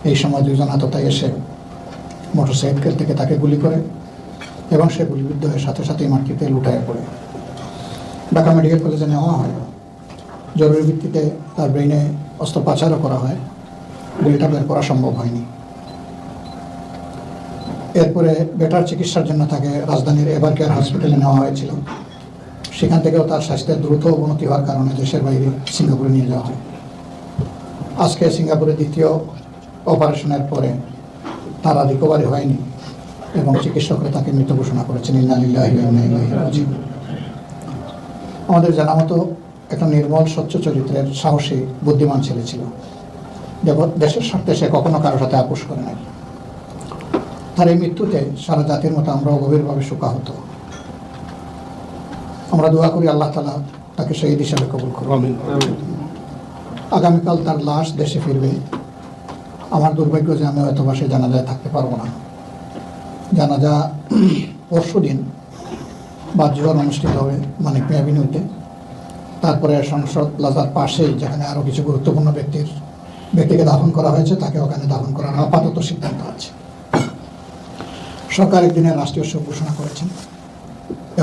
এই সময় দুইজন আততায়ী এসে মোটরসাইকেল থেকে তাকে গুলি করে এবং সে গুলিবিদ্ধ হয়ে সাথে সাথেই মাটিতে লুটায়ে পড়ে। ঢাকা মেডিকেল কলেজে নেওয়া হয়। জরুরি ভিত্তিতে তার ব্রেইনে অস্ত্রোপচারও করা হয়, গুলিটা বের করা সম্ভব হয়নি। এরপরে বেটার চিকিৎসার জন্য তাকে রাজধানীর এভার কেয়ার হসপিটালে নেওয়া হয়েছিল। সেখান থেকেও তার স্বাস্থ্যের দ্রুত অবনতি হওয়ার কারণে দেশের বাইরে সিঙ্গাপুরে নিয়ে যাওয়া হয়। আজকে সিঙ্গাপুরে দ্বিতীয় অপারেশনের পরে তারা রিকভারি হয়নি এবং চিকিৎসকরা তাকে মৃত ঘোষণা করেছেন। ইন্না লিল্লাহি ওয়া ইন্না ইলাইহি রাজিউন। আমাদের জানা মতো একটা নির্মল স্বচ্ছ চরিত্রের সাহসী বুদ্ধিমান ছেলে ছিল। দেশের স্বার্থে সে কখনো কারোর সাথে আপোষ করে নাই। তার এই মৃত্যুতে সারা জাতির মতো আমরাও গভীরভাবে শোকাহত। আমরা দোয়া করি আল্লাহ তাআলা তাকে শহীদ হিসাবে কবুল করুন। আগামীকাল তার লাশ দেশে ফিরবে। আমার দুর্ভাগ্য যে আমি হয়তো বা সে জানাজায় থাকতে পারবো না। জানাজা পরশু দিন বাদ-জোহর অনুষ্ঠিত হবে মানিক মিয়া এভিনিউতে। তারপরে সংসদ প্লাজার পাশেই যেখানে আরও কিছু গুরুত্বপূর্ণ ব্যক্তিকে দাফন করা হয়েছে তাকে ওখানে দাফন করার আপাতত সিদ্ধান্ত আছে। সরকার একদিনের রাষ্ট্রীয় শোক ঘোষণা করেছেন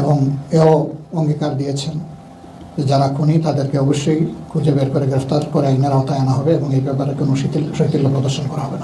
এবং এও অঙ্গীকার দিয়েছেন যে যারা খুনি তাদেরকে অবশ্যই খুঁজে বের করে গ্রেফতার করে আইনের আওতায় আনা হবে এবং এই ব্যাপারে কোনো শৈথিল্য প্রদর্শন করা হবে না।